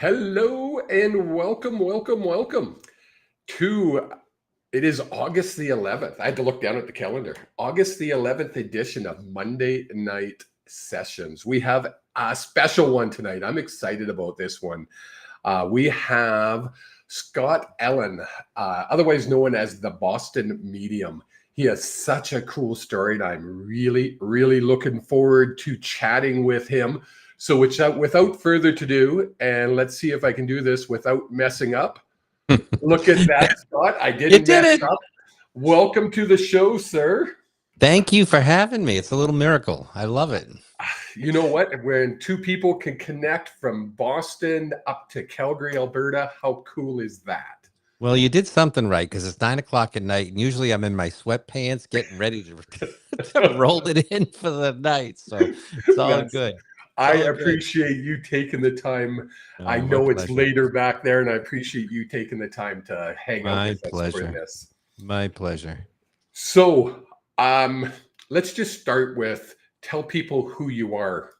Hello and welcome to it is August the 11th. I had to look down at the calendar. August the 11th edition of Monday Night Sessions. We have a special one tonight. I'm excited about this one. We have Scott Allan, otherwise known as the Boston Medium. He has such a cool story, and I'm really looking forward to chatting with him. So without further ado, and let's see if I can do this without messing up. Look at that, Scott. I You didn't did mess it. up. Welcome to the show, sir. Thank you for having me. It's a little miracle. I love it. You know what? When two people can connect from Boston up to Calgary, Alberta, how cool is that? Well, you did something right because it's 9 o'clock at night, and usually I'm in my sweatpants getting ready to roll it in for the night. So it's all good. I all good. appreciate you taking the time. I My know it's pleasure. later back there, and I appreciate you taking the time to hang out My with us for pleasure. this. My pleasure. So, let's just start with tell people who you are.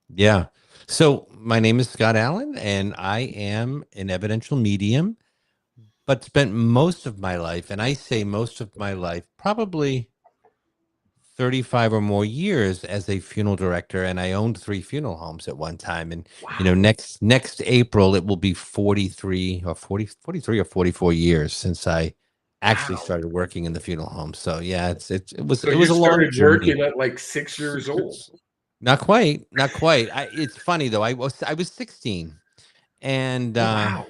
Yeah. So my name is Scott Allan, and I am an evidential medium, but spent most of my life, and I say most of my life, probably 35 or more years as a funeral director, and I owned 3 funeral homes at one time. And Wow. next April it will be 43 or 44 years since I actually Wow. started working in the funeral home. So yeah, it was So it you was a long started journey. working at like 6 years old. Not quite, not quite. It's funny though. I was 16, and Wow.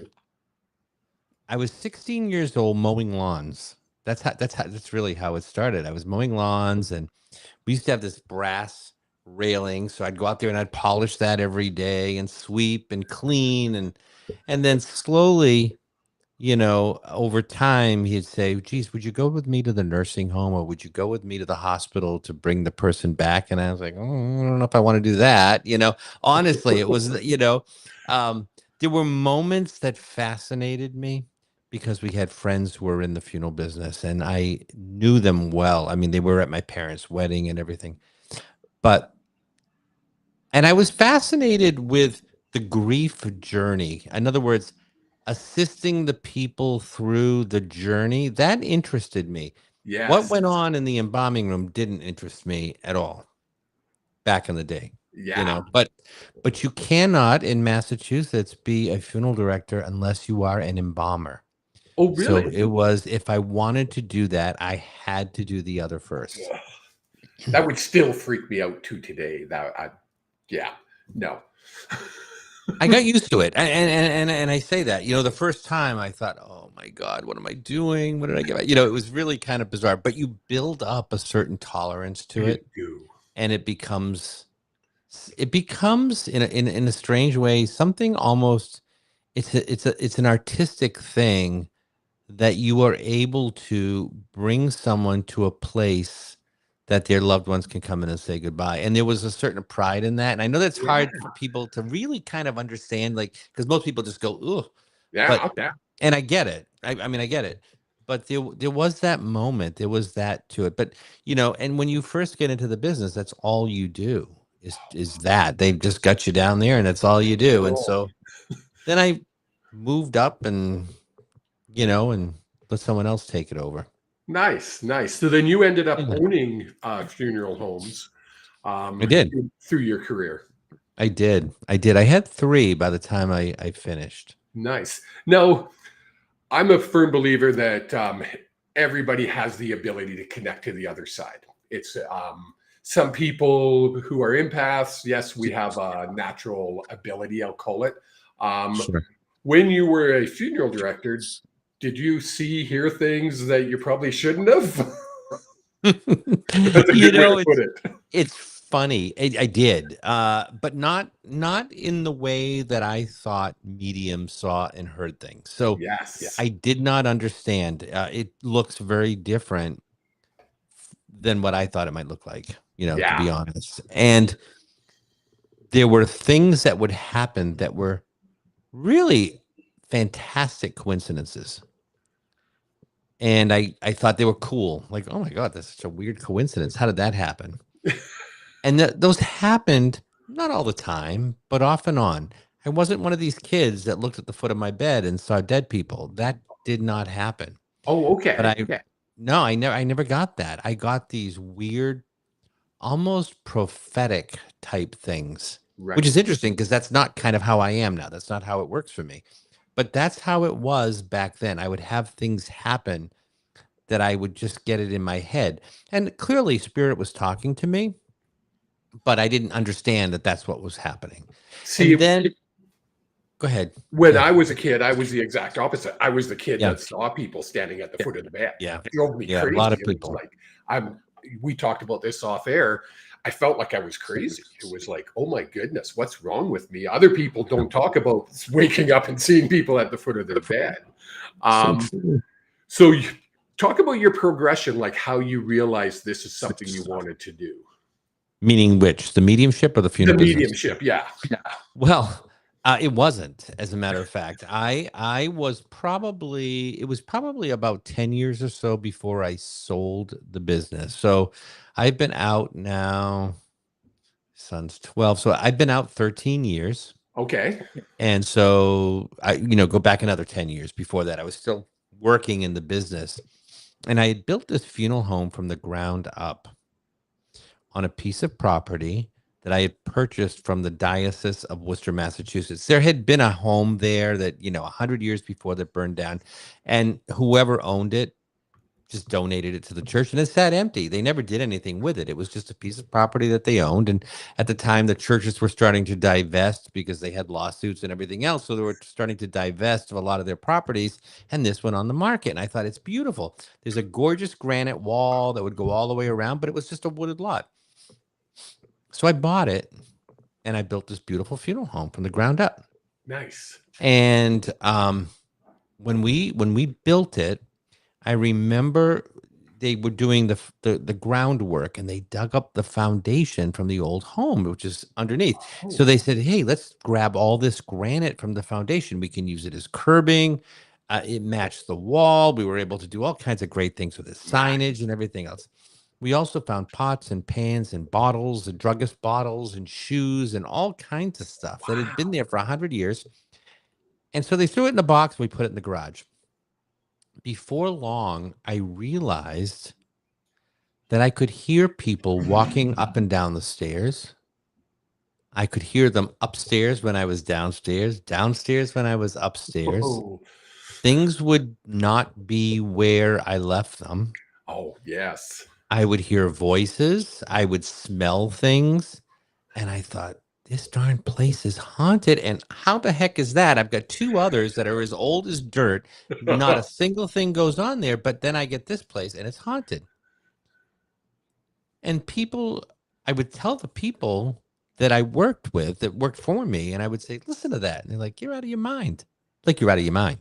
I was 16 years old mowing lawns. That's really how it started. I was mowing lawns, and we used to have this brass railing, so I'd go out there and I'd polish that every day and sweep and clean, and then slowly, over time he'd say, "Geez, would you go with me to the nursing home, or would you go with me to the hospital to bring the person back?" And I was like, "Oh, I don't know if I want to do that." Honestly, it was, there were moments that fascinated me because we had friends who were in the funeral business, and I knew them well. I mean, they were at my parents' wedding and everything. But and I was fascinated with the grief journey. In other words, assisting the people through the journey, that interested me. What Yes. went on in the embalming room didn't interest me at all back in the day. Yeah. But you cannot in Massachusetts be a funeral director unless you are an embalmer. Oh, So really? it was, if I wanted to do that, I had to do the other first. Ugh. That would still freak me out to today. Yeah, no. I got used to it, and I say that, the first time I thought, "Oh my God, what am I doing? What did I get?" It was really kind of bizarre. But you build up a certain tolerance to You it, do. and it becomes in a strange way something almost. It's an artistic thing that you are able to bring someone to a place that their loved ones can come in and say goodbye. And there was a certain pride in that. And I know that's Yeah. hard for people to really kind of understand, like, because most people just go, "Ugh." Yeah. But, Okay. and I get it. I mean, I get it. But there was that moment, there was that to it. But, and when you first get into the business, that's all you do is that. They've just got you down there and that's all you do. And Oh, so then I moved up and let someone else take it over. nice. So then you ended up Yeah. owning funeral homes I did. through your career. I had 3 by the time I finished. Nice. Now, I'm a firm believer that everybody has the ability to connect to the other side. It's some people who are empaths. Yes, we have a natural ability, I'll call it. Um, Sure. when you were a funeral director, did you hear things that you probably shouldn't have? That's a You good way to know, put it. it's funny. I did, but not in the way that I thought mediums saw and heard things. So Yes. I did not understand. It looks very different than what I thought it might look like, to Yeah. be honest. And there were things that would happen that were really fantastic coincidences. And I thought they were cool. Like, oh my God, that's such a weird coincidence. How did that happen? And those happened not all the time, but off and on. I wasn't one of these kids that looked at the foot of my bed and saw dead people. That did not happen. Oh, But okay. Okay. no, I never got that. I got these weird, almost prophetic type things, which Right. is interesting because that's not kind of how I am now. That's not how it works for me. But that's how it was back then. I would have things happen that I would just get it in my head. And clearly, spirit was talking to me, but I didn't understand that that's what was happening. And See, then go ahead. when Yeah. I was a kid, I was the exact opposite. I was the kid Yeah. that saw people standing at the Yeah. foot of the bed. Yeah. It drove me Yeah. A crazy. lot of It was people. like I'm. We talked about this off air. I felt like I was crazy. It was like, oh my goodness, what's wrong with me? Other people don't talk about waking up and seeing people at the foot of their bed. So Um, true. so you, talk about your progression, like how you realized this is something you wanted to do. Meaning which? The mediumship or the The funeral business? mediumship, yeah. Well, it wasn't, as a matter of fact. I was probably it was probably about 10 years or so before I sold the business. So I've been out now, son's 12. So I've been out 13 years. Okay. And so I go back another 10 years before that. I was still working in the business. And I had built this funeral home from the ground up on a piece of property that I had purchased from the Diocese of Worcester, Massachusetts. There had been a home there that, 100 years before that burned down, and whoever owned it just donated it to the church, and it sat empty. They never did anything with it. It was just a piece of property that they owned. And at the time, the churches were starting to divest because they had lawsuits and everything else. So they were starting to divest of a lot of their properties. And this went on the market. And I thought, it's beautiful. There's a gorgeous granite wall that would go all the way around, but it was just a wooded lot. So I bought it and I built this beautiful funeral home from the ground up. Nice. And when we built it, I remember they were doing the groundwork, and they dug up the foundation from the old home, which is underneath. So Oh, they said, "Hey, let's grab all this granite from the foundation. We can use it as curbing." It matched the wall. We were able to do all kinds of great things with the nice. signage and everything else. We also found pots and pans and bottles and druggist bottles and shoes and all kinds of stuff that had been Wow. there for 100 years. And so they threw it in the box. We put it in the garage. Before long, I realized that I could hear people walking up and down the stairs. I could hear them upstairs when I was downstairs, downstairs when I was upstairs. Oh, Things would not be where I left them. oh yes. I would hear voices. I would smell things. And I thought, this darn place is haunted. And how the heck is that? I've got two others that are as old as dirt. Not a single thing goes on there. But then I get this place and it's haunted. And people, I would tell the people that I worked with that worked for me, and I would say, listen to that. And they're like, you're out of your mind. Like, you're out of your mind.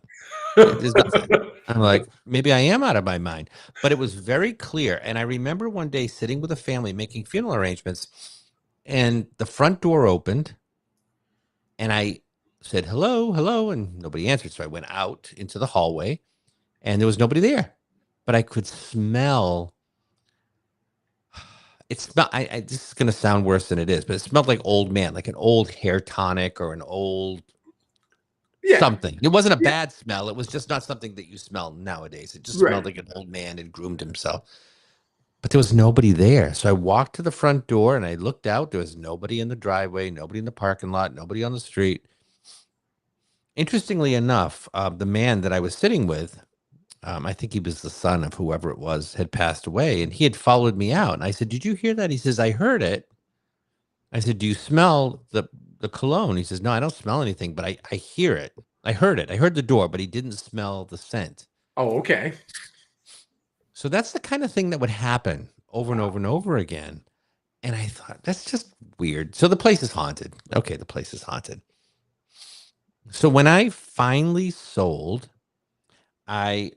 There's nothing. I'm like, maybe I am out of my mind. But it was very clear. And I remember one day sitting with a family making funeral arrangements, and the front door opened, and I said, hello, hello. And nobody answered. So I went out into the hallway, and there was nobody there. But I could smell. It smelled. This is going to sound worse than it is, but it smelled like old man, like an old hair tonic or an old Yeah, something. It wasn't a yeah, bad smell. It was just not something that you smell nowadays. It just smelled right. like an old man had groomed himself. But there was nobody there. So I walked to the front door and I looked out. There was nobody in the driveway, nobody in the parking lot, nobody on the street. Interestingly enough, the man that I was sitting with, I think he was the son of whoever it was, had passed away, and he had followed me out. And I said, "Did you hear that?" He says, "I heard it." I said, "Do you smell the cologne?" He says, "No, I don't smell anything, but I hear it. I heard it. I heard the door, but he didn't smell the scent." Oh, okay. So that's the kind of thing that would happen over and Wow. over and over again. And I thought, that's just weird. So the place is haunted. Okay, the place is haunted. So when I finally sold, I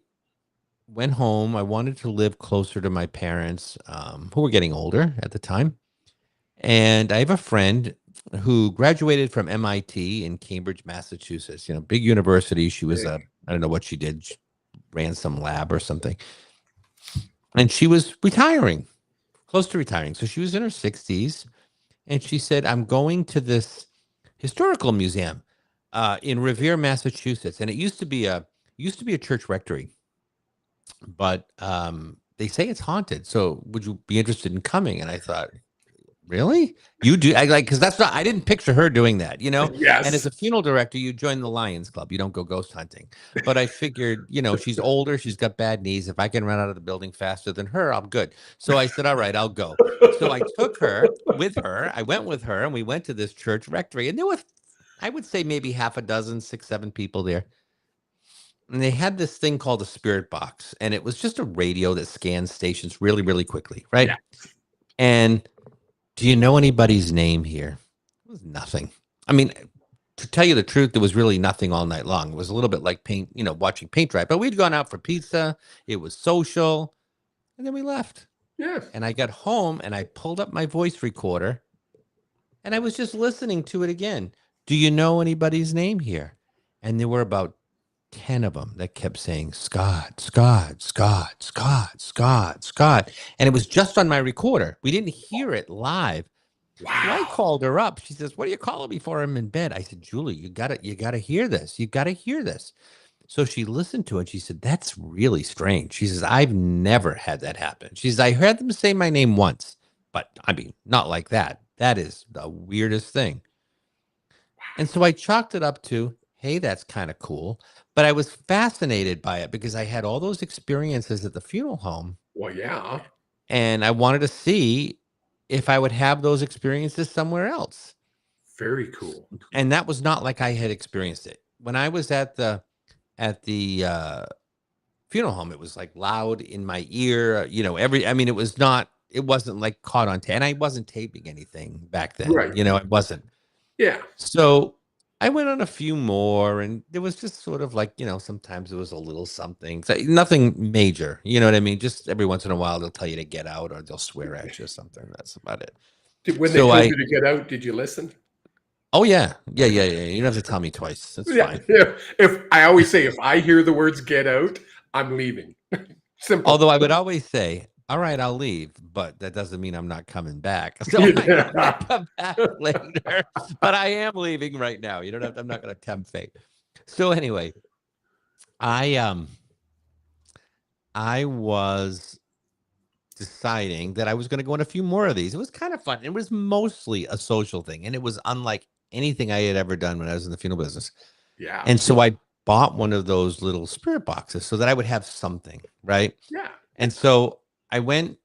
went home. I wanted to live closer to my parents, who were getting older at the time. And I have a friend who graduated from MIT in Cambridge, Massachusetts, big university. She was Big. I don't know what she did. She ran some lab or something. And she was retiring, close to retiring. So she was in her 60s. And she said, I'm going to this historical museum. in Revere, Massachusetts, and it used to be a church rectory, but they say it's haunted. So would you be interested in coming? And I thought, really? You do? I like, because that's not, I didn't picture her doing that, you know? And as Yes. a funeral director, you join the Lions Club. You don't go ghost hunting. But I figured, she's older. She's got bad knees. If I can run out of the building faster than her, I'm good. So I said, all right, I'll go. So I took her with her. I went with her and we went to this church rectory. And there were, I would say, maybe half a dozen, 6, 7 people there. And they had this thing called a spirit box. And it was just a radio that scans stations really, really quickly. Right. Yeah. And do you know anybody's name here? It was nothing. I mean, to tell you the truth, there was really nothing all night long. It was a little bit like watching paint dry. But we'd gone out for pizza. It was social. And then we left. Yeah. And I got home and I pulled up my voice recorder and I was just listening to it again. Do you know anybody's name here? And there were about 10 of them that kept saying, Scott, Scott, Scott, Scott, Scott, Scott. And it was just on my recorder. We didn't hear it live. So I Wow. called her up. She says, what are you calling me for? I'm in bed. I said, Julie, you gotta hear this. You gotta hear this. So she listened to it. She said, that's really strange. She says, I've never had that happen. She says, I heard them say my name once, but I mean, not like that. That is the weirdest thing. And so I chalked it up to, hey, that's kind of cool. But I was fascinated by it because I had all those experiences at the funeral home. Well, yeah. And I wanted to see if I would have those experiences somewhere else. Very cool. And that was not like I had experienced it. When I was at the funeral home, it was like loud in my ear, it wasn't like caught on tape. And I wasn't taping anything back then. Right. I wasn't. Yeah. So I went on a few more and there was just sort of like, sometimes it was a little something, nothing major, you know what I mean? Just every once in a while, they'll tell you to get out or they'll swear at you or something. That's about it. When they told you to get out, did you listen? Oh yeah. Yeah. You don't have to tell me twice. That's Yeah. fine. Yeah. If I always say, if I hear the words "get out," I'm leaving. Simple. Although I would always say, all right, I'll leave, but that doesn't mean I'm not coming back. So I might come back later, but I am leaving right now. I'm not going to tempt fate. So anyway, I was deciding that I was going to go on a few more of these. It was kind of fun. It was mostly a social thing, and it was unlike anything I had ever done when I was in the funeral business. Yeah. And so I bought one of those little spirit boxes so that I would have something, right? Yeah. And so I went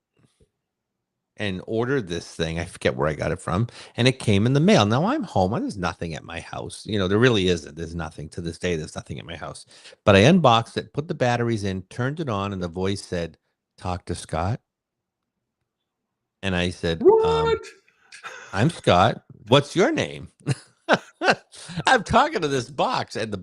and ordered this thing. I forget where I got it from, and it came in the mail. Now I'm home. There's nothing at my house. There really isn't. There's nothing to this day. There's nothing at my house. But I unboxed it, put the batteries in, turned it on, and the voice said, "Talk to Scott." And I said, What? I'm Scott. What's your name? I'm talking to this box. And the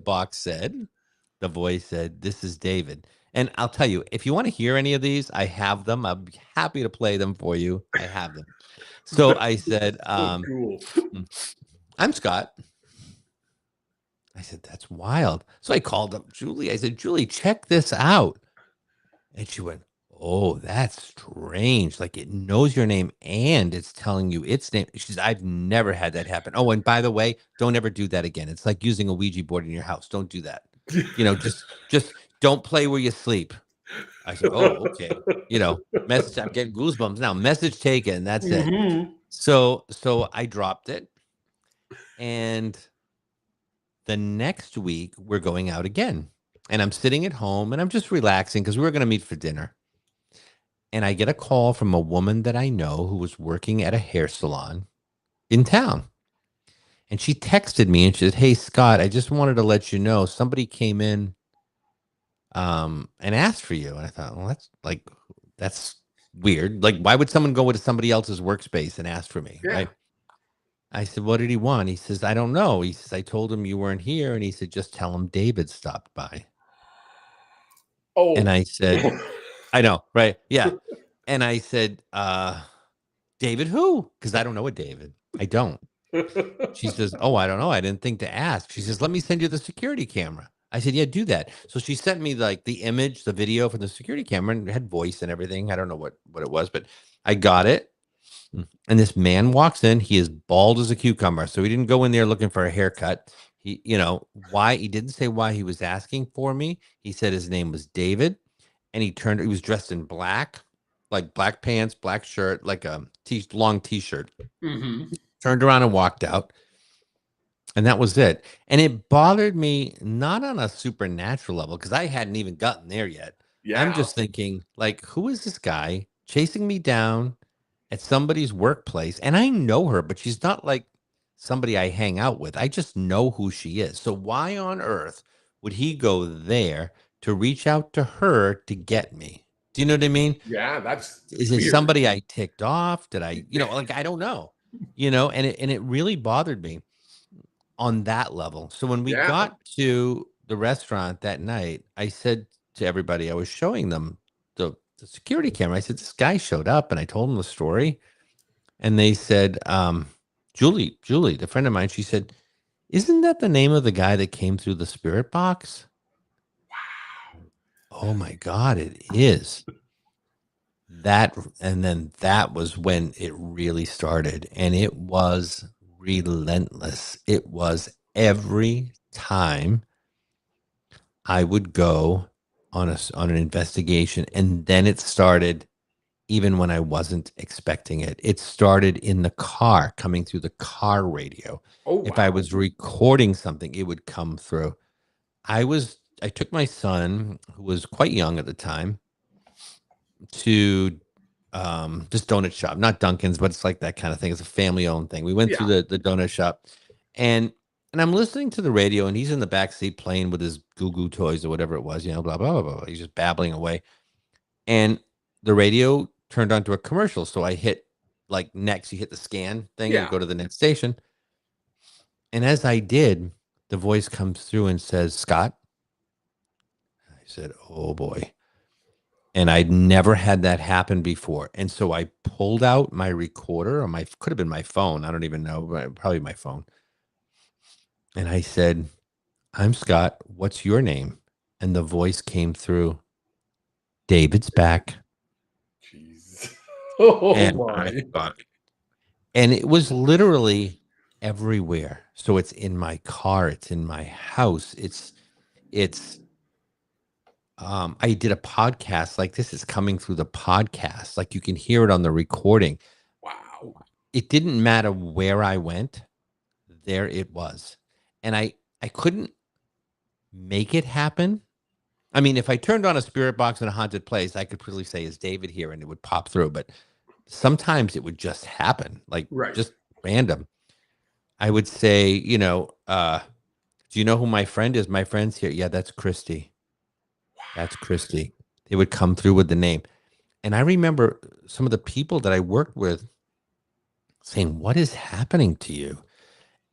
voice said, this is David. And I'll tell you, if you want to hear any of these, I have them. I'll be happy to play them for you. I have them. So I said, Cool. I'm Scott. I said, that's wild. So I called up Julie. I said, Julie, check this out. And she went, oh, that's strange. Like it knows your name and it's telling you its name. She said, I've never had that happen. Oh, and by the way, don't ever do that again. It's like using a Ouija board in your house. Don't do that. Just don't play where you sleep. I said, oh, okay. Message. I'm getting goosebumps now. Message taken. That's it. So I dropped it. And the next week we're going out again. And I'm sitting at home and I'm just relaxing because we were going to meet for dinner. And I get a call from a woman that I know who was working at a hair salon in town. And she texted me and she said, hey, Scott, I just wanted to let you know somebody came in and asked for you. And I thought, well, that's weird. Like, why would someone go into somebody else's workspace and ask for me? Yeah. Right. I said, what did he want? He says, I don't know. He says, I told him you weren't here. And he said, just tell him David stopped by. Oh. And I said, I know, right? Yeah. And I said, David who? Because I don't know a David. I don't. She says, oh, I don't know. I didn't think to ask. She says, let me send you the security camera. I said, yeah, do that. So she sent me like the image, the video from the security camera, and it had voice and everything. I don't know what it was, but I got it. And this man walks in. He is bald as a cucumber. So he didn't go in there looking for a haircut. Why he didn't say why he was asking for me. He said his name was David, and he was dressed in black, like black pants, black shirt, like a long t-shirt. Mm-hmm. Turned around and walked out, and that was it. And it bothered me not on a supernatural level because I hadn't even gotten there yet. I'm Yeah. just thinking, like, who is this guy chasing me down at somebody's workplace? And I know her, but she's not like somebody I hang out with. I just know who she is. So why on earth would he go there to reach out to her to get me? Do you know what I mean? Yeah, that's Is it weird. somebody I ticked off? Did I, like, I don't know, and it really bothered me on that level. So when we Yeah. got to the restaurant that night, I said to everybody, I was showing them the security camera. I said, this guy showed up, and I told them the story. And they said, Julie, the friend of mine, she said, isn't that the name of the guy that came through the spirit box? Oh my God, it is. And then that was when it really started, and it was relentless. It was every time I would go on an investigation, and then it started even when I wasn't expecting it. It started in the car, coming through the car radio. Oh, If I wow. was recording something, it would come through. I took my son, who was quite young at the time, to this donut shop, not Dunkin's, but it's like that kind of thing. It's a family owned thing. We went to Yeah. the donut shop, and I'm listening to the radio, and he's in the back seat playing with his goo goo toys or whatever it was, blah blah blah blah. He's just babbling away, and the radio turned onto a commercial. So I hit like next. You hit the scan thing, and you Yeah. go to the next station. And as I did, the voice comes through and says, "Scott." I said, "Oh boy." And I'd never had that happen before. And so I pulled out my recorder, or could have been my phone. I don't even know, but probably my phone. And I said, I'm Scott. What's your name? And the voice came through, David's back. Jeez. Oh And I my. thought, and it was literally everywhere. So it's in my car, it's in my house. It's I did a podcast like this is coming through the podcast. Like you can hear it on the recording. Wow. It didn't matter where I went, there it was. And I couldn't make it happen. I mean, if I turned on a spirit box in a haunted place, I could probably say, is David here? And it would pop through. But sometimes it would just happen, like Right. just random. I would say, do you know who my friend is? My friend's here. Yeah, that's Christy. That's Christy. They would come through with the name. And I remember some of the people that I worked with saying, what is happening to you?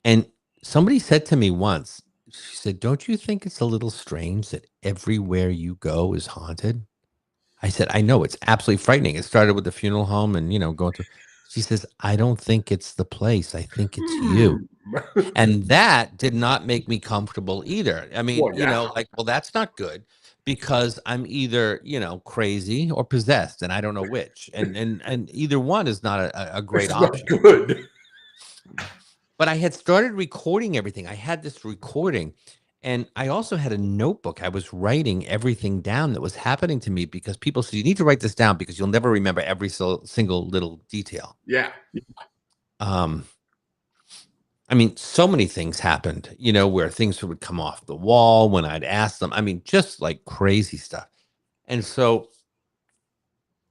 And somebody said to me once, she said, don't you think it's a little strange that everywhere you go is haunted? I said, I know, it's absolutely frightening. It started with the funeral home and, going through. She says, I don't think it's the place. I think it's you. Hmm. And that did not make me comfortable either. I mean, Well, yeah. like, well, that's not good because I'm either, crazy or possessed, and I don't know which. And either one is not a great It's not option. good. But I had started recording everything. I had this recording, and I also had a notebook. I was writing everything down that was happening to me because people said, you need to write this down because you'll never remember every single little detail. Yeah. Um, I mean, so many things happened, where things would come off the wall when I'd ask them. I mean, just like crazy stuff. And so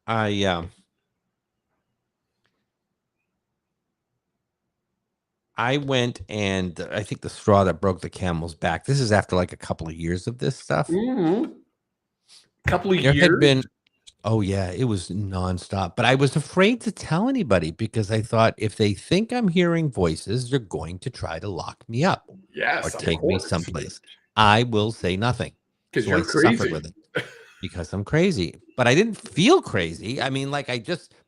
I, I went, and I think the straw that broke the camel's back. This is after like a couple of years of this stuff. Hmm. Couple of There had years. been, oh yeah, it was nonstop. But I was afraid to tell anybody because I thought if they think I'm hearing voices, they're going to try to lock me up or Yes, of take me course. downplace. I will say nothing. Because So I you're suffered crazy. with it because I'm crazy. But I didn't feel crazy. I mean, like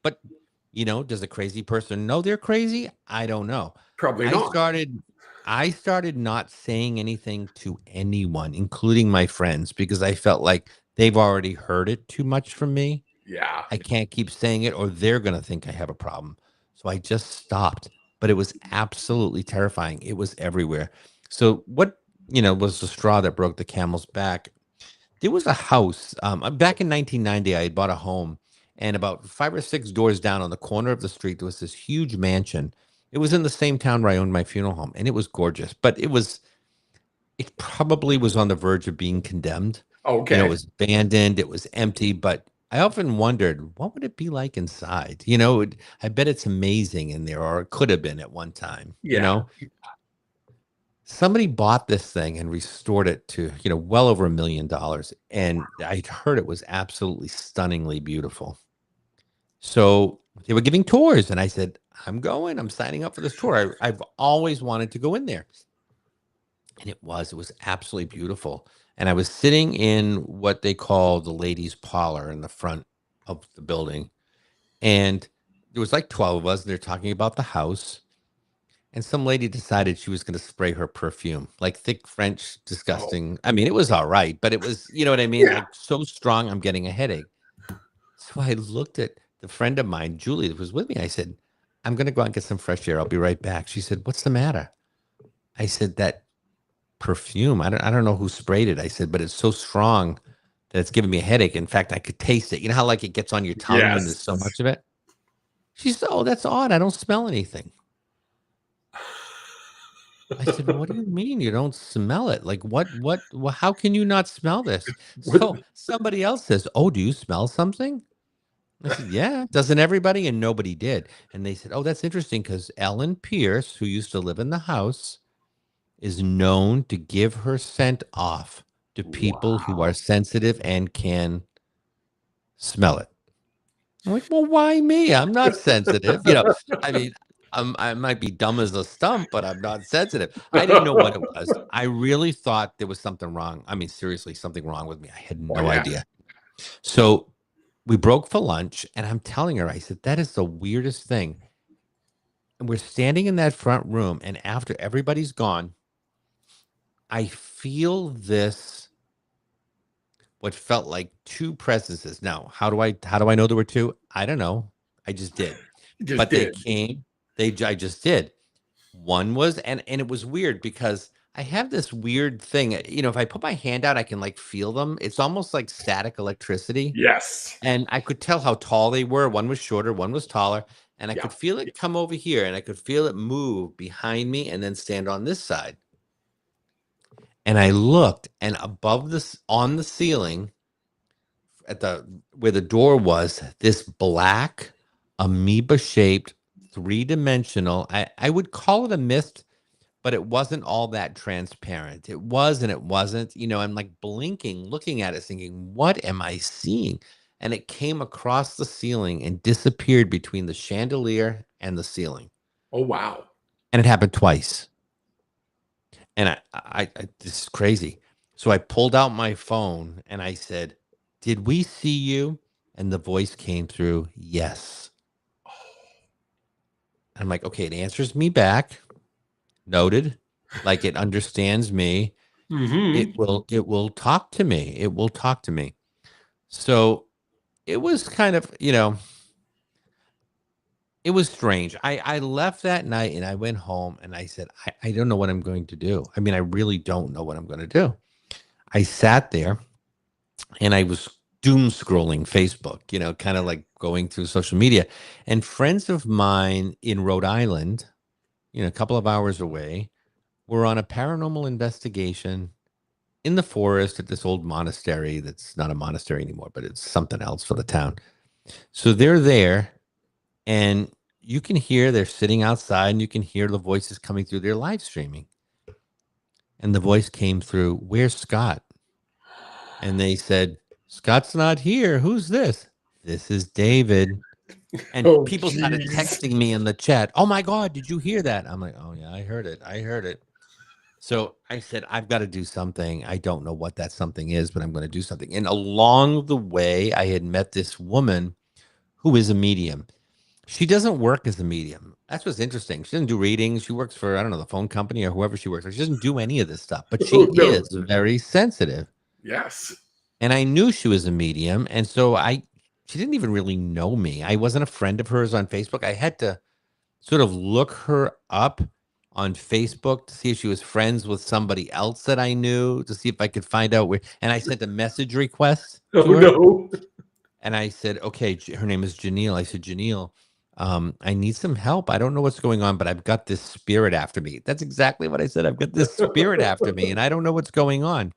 but does a crazy person know they're crazy? I don't know. Probably I not. started I started not saying anything to anyone, including my friends, because I felt like they've already heard it too much from me. Yeah. I can't keep saying it or they're going to think I have a problem. So I just stopped. But it was absolutely terrifying. It was everywhere. So what, was the straw that broke the camel's back? There was a house back in 1990. I had bought a home, and about 5 or 6 doors down on the corner of the street, there was this huge mansion. It was in the same town where I owned my funeral home, and it was gorgeous. But it probably was on the verge of being condemned. It Okay. was abandoned, it was empty. But I often wondered, what would it be like inside? I bet it's amazing in there, or it could have been at one time. Yeah. Somebody bought this thing and restored it to, well over $1 million. And I heard it was absolutely stunningly beautiful. So they were giving tours, and I said, I'm signing up for this tour. I've always wanted to go in there. And it was absolutely beautiful. And I was sitting in what they call the ladies' parlor in the front of the building. And there was like 12 of us, and they're talking about the house. And some lady decided she was going to spray her perfume, like thick French, Oh, disgusting. I mean, it was all right, but it was, you know what I mean? yeah. Like so strong, I'm getting a headache. So I looked at the friend of mine, Julie, that was with me. I said, I'm going to go out and get some fresh air. I'll be right back. She said, what's the matter? I said, that perfume, I don't know who sprayed it. I said, but it's so strong that it's giving me a headache. In fact, I could taste it. You know how like it gets on your tongue when there's Yes. so much of it? She said, oh, that's odd. I don't smell anything. I said, "What do you mean you don't smell it? Like how can you not smell this?" What- So somebody else says, "Oh, do you smell something?" I said, "Yeah, doesn't everybody?" And nobody did. And they said, "Oh, that's interesting because Ellen Pierce, who used to live in the house, is known to give her scent off to people who are Wow. sensitive and can smell it." I'm like, well, why me? I'm not sensitive. I mean, I might be dumb as a stump, but I'm not sensitive. I didn't know what it was. I really thought there was something wrong. I mean, seriously, something wrong with me. I had Oh, no yeah. idea. So we broke for lunch, and I'm telling her, I said, that is the weirdest thing. And we're standing in that front room, and after everybody's gone, I feel this, what felt like two presences. Now, how do I know there were two? I don't know. I just did. You just But they did. came. I just did. One was, and it was weird because I have this weird thing. If I put my hand out, I can like feel them. It's almost like static electricity. Yes. And I could tell how tall they were. One was shorter, one was taller. And I Yeah. could feel it come over here, and I could feel it move behind me and then stand on this side. And I looked, and above this on the ceiling at the where the door was, this black amoeba shaped 3-dimensional, I would call it a mist, but it wasn't all that transparent. It was and it wasn't. I'm like blinking, looking at it, thinking, what am I seeing? And it came across the ceiling and disappeared between the chandelier and the ceiling. Oh, wow. And it happened twice. And this is crazy. So I pulled out my phone and I said, did we see you? And the voice came through, yes. And I'm like, okay, it answers me back. Noted. Like it understands me. Hmm. It will talk to me. It will talk to me. So it was kind of, it was strange. I left that night and I went home and I said, I don't know what I'm going to do. I mean, I really don't know what I'm going to do. I sat there and I was doom scrolling Facebook, kind of like going through social media. And friends of mine in Rhode Island, a couple of hours away, were on a paranormal investigation in the forest at this old monastery that's not a monastery anymore, but it's something else for the town. So they're there, and you can hear they're sitting outside, and you can hear the voices coming through. They're live streaming. And the voice came through, where's Scott? And they said, Scott's not here. Who's this? This is David. And Oh, people started geez. texting me in the chat. Oh my God, did you hear that? I'm like, oh yeah, I heard it. I heard it. So I said, I've got to do something. I don't know what that something is, but I'm going to do something. And along the way, I had met this woman who is a medium. She doesn't work as a medium. That's what's interesting. She doesn't do readings. She works for, I don't know, the phone company or whoever she works for. She doesn't do any of this stuff, but she Oh, no. is very sensitive. Yes. And I knew she was a medium. And so she didn't even really know me. I wasn't a friend of hers on Facebook. I had to sort of look her up on Facebook to see if she was friends with somebody else that I knew, to see if I could find out where. And I sent a message request Oh to her. no. And I said, okay, her name is Janelle. I said, Janelle, I need some help. I don't know what's going on, but I've got this spirit after me. That's exactly what I said. I've got this spirit after me, and I don't know what's going on.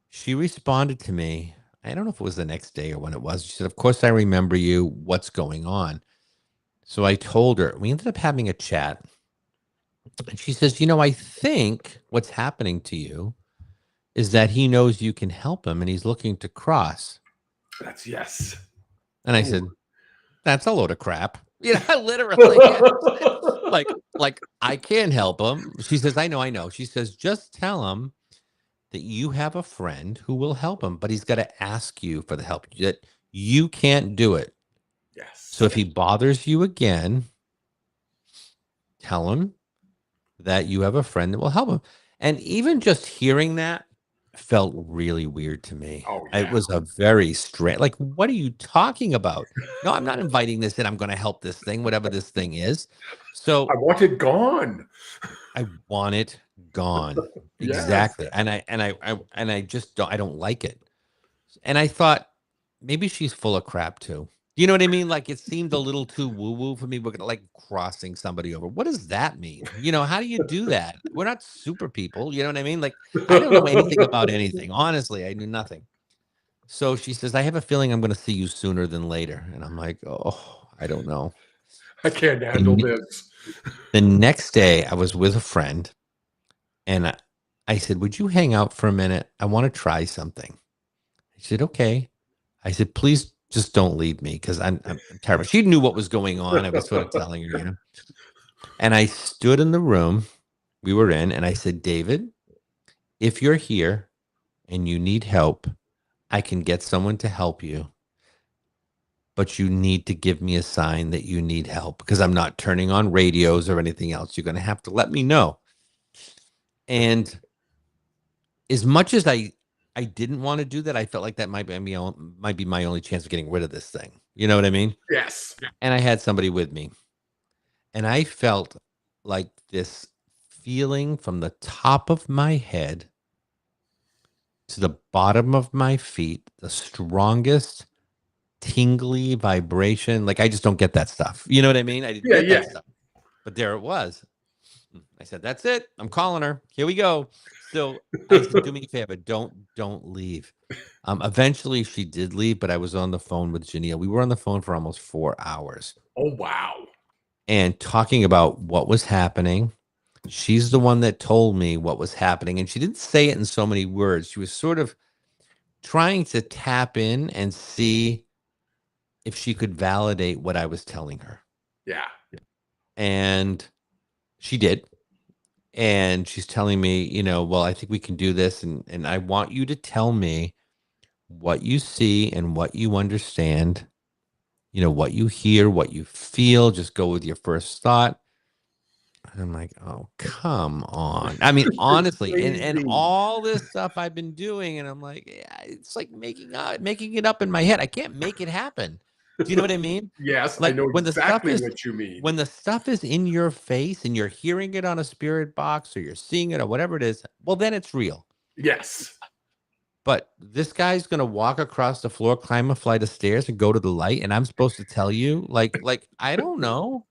She responded to me. I don't know if it was the next day or when it was. She said, of course, I remember you. What's going on? So I told her, we ended up having a chat. And she says, I think what's happening to you is that he knows you can help him and he's looking to cross. That's yes. And I said, that's a load of crap. Literally. like I can't help him. She says, I know. She says, just tell him that you have a friend who will help him, but he's got to ask you for the help, that you can't do it. Yes. So if he bothers you again, tell him that you have a friend that will help him. And even just hearing that felt really weird to me. Oh, yeah. It was a very strange, like, what are you talking about? No, I'm not inviting this in. I'm going to help this thing, whatever this thing is. So I want it gone. I want it gone. Yes. Exactly. And I just don't like it. And I thought maybe she's full of crap too. You know what I mean? Like, it seemed a little too woo-woo for me. We're like crossing somebody over. What does that mean? How do you do that? We're not super people. You know what I mean? Like, I don't know anything about anything. Honestly, I knew nothing. So she says, I have a feeling I'm going to see you sooner than later. And I'm like, oh, I don't know. I can't handle this. The next day, I was with a friend, and I said, would you hang out for a minute? I want to try something. She said, okay. I said, please just don't leave me, because I'm terrible. She knew what was going on. I was sort of telling her, And I stood in the room we were in, and I said, David, if you're here and you need help, I can get someone to help you. But you need to give me a sign that you need help, because I'm not turning on radios or anything else. You're going to have to let me know. And as much as I didn't want to do that, I felt like that might be my only chance of getting rid of this thing. You know what I mean? Yes. And I had somebody with me. And I felt like this feeling from the top of my head to the bottom of my feet, the strongest tingly vibration. Like, I just don't get that stuff. You know what I mean? I didn't get that stuff. But there it was. I said, that's it. I'm calling her. Here we go. So I said, do me a favor. Don't leave. Eventually she did leave, but I was on the phone with Janelle. We were on the phone for almost 4 hours. Oh, wow. And talking about what was happening. She's the one that told me what was happening. And she didn't say it in so many words. She was sort of trying to tap in and see if she could validate what I was telling her. Yeah. And she did. And she's telling me, well, I think we can do this. And I want you to tell me what you see and what you understand, what you hear, what you feel. Just go with your first thought. And I'm like, oh, come on. I mean, honestly, and all this stuff I've been doing, and I'm like, yeah, it's like making it up in my head. I can't make it happen. Do you know what I mean? Yes, Like, I know when the stuff exactly is what you mean. when the stuff is in your face and you're hearing it on a spirit box or you're seeing it or whatever it is, well, then it's real. Yes. But this guy's gonna walk across the floor, climb a flight of stairs, and go to the light, and I'm supposed to tell you, like I don't know.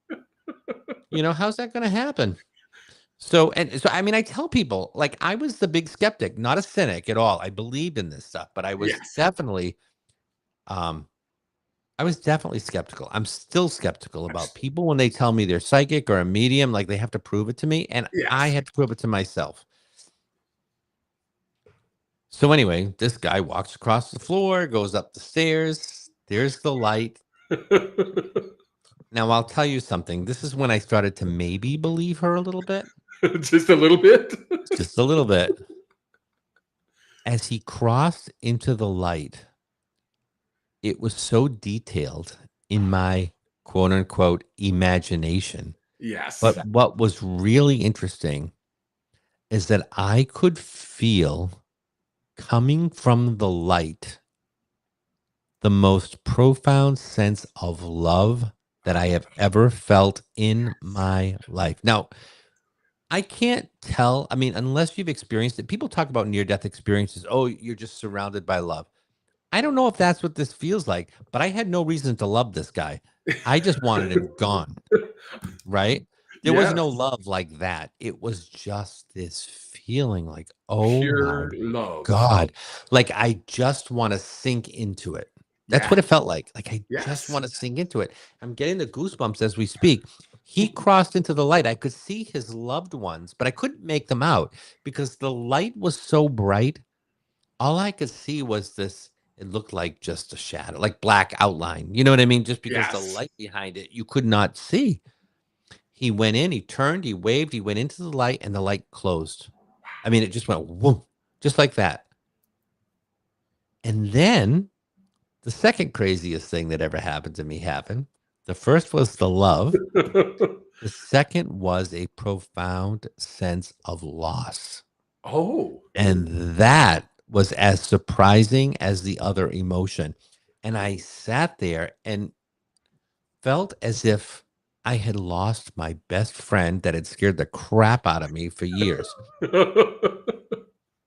How's that gonna happen? So I mean, I tell people, like, I was the big skeptic, not a cynic at all. I believed in this stuff, but I was definitely, skeptical. I'm still skeptical about people when they tell me they're psychic or a medium, like they have to prove it to me, and I had to prove it to myself. So anyway, this guy walks across the floor, goes up the stairs. There's the light. Now, I'll tell you something. This is when I started to maybe believe her a little bit. Just a little bit? Just a little bit. As he crossed into the light, it was so detailed in my quote unquote imagination. Yes. But what was really interesting is that I could feel coming from the light the most profound sense of love that I have ever felt in my life. Now, I can't tell. I mean, unless you've experienced it, people talk about near-death experiences. Oh, you're just surrounded by love. I don't know if that's what this feels like, but I had no reason to love this guy. I just wanted him gone, right? There was Yes. no love like that. It was just this feeling like, oh my Pure love. God. Like I just want to sink into it. That's Yeah. what it felt like. Like I just Yes. want to sink into it. I'm getting the goosebumps as we speak. He crossed into the light. I could see his loved ones, but I couldn't make them out because the light was so bright. All I could see was this. It looked like just a shadow, like black outline. You know what I mean? Just because the Yes. light behind it, you could not see. He went in, he turned, he waved, he went into the light, and the light closed. I mean, it just went whoom, just like that. And then the second craziest thing that ever happened to me happened. The first was the love. The second was a profound sense of loss. Oh. And that was as surprising as the other emotion. And I sat there and felt as if I had lost my best friend that had scared the crap out of me for years.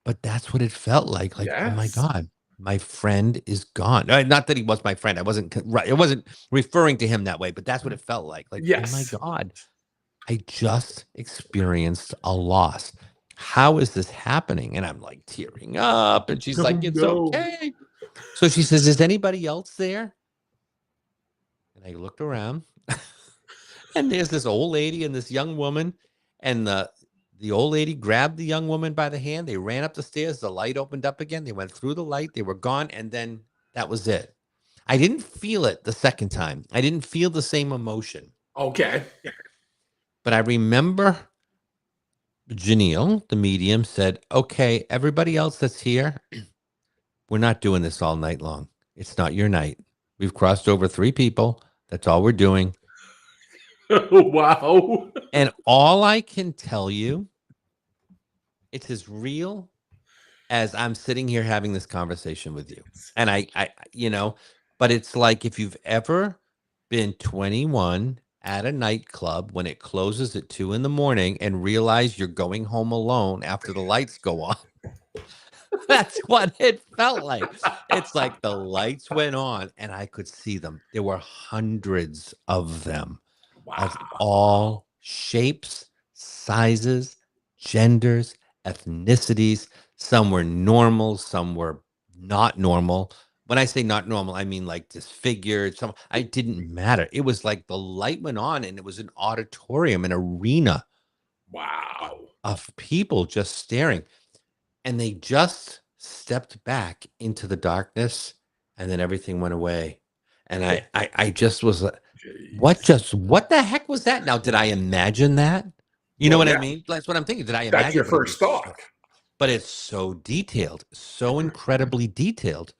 But that's what it felt like, "Oh my Yes. god, my friend is gone." Not that he was my friend, I wasn't referring to him that way, but that's what it felt like, "Oh my Yes. god, I just experienced a loss. How is this happening?" And I'm, like, tearing up, and she's Oh like, "It's no. okay." So she says, "Is anybody else there?" And I looked around, and there's this old lady and this young woman, and the old lady grabbed the young woman by the hand. They ran up the stairs. The light opened up again. They went through the light. They were gone, and then that was it. I didn't feel it the second time. I didn't feel the same emotion, Okay. but I remember Janelle, the medium, said, "Okay, everybody else that's here, we're not doing this all night long. It's not your night. We've crossed over 3 people. That's all we're doing." Wow. And all I can tell you, it's as real as I'm sitting here having this conversation with you. And but it's like if you've ever been 21 at a nightclub when it closes at 2 in the morning and realize you're going home alone after the lights go on. That's what it felt like. It's like the lights went on and I could see them. There were hundreds of them of Wow. all shapes, sizes, genders, ethnicities. Some were normal, some were not normal. When I say not normal, I mean like disfigured. Some I didn't matter. It was like the light went on and it was an auditorium, an arena Wow. of people just staring. And they just stepped back into the darkness and then everything went away. And I just was like, Jeez. what the heck was that? Now, did I imagine that? You know Well, what I yeah, mean? That's what I'm thinking. Did I that's your imagine? first thought. But it's so detailed, so incredibly detailed.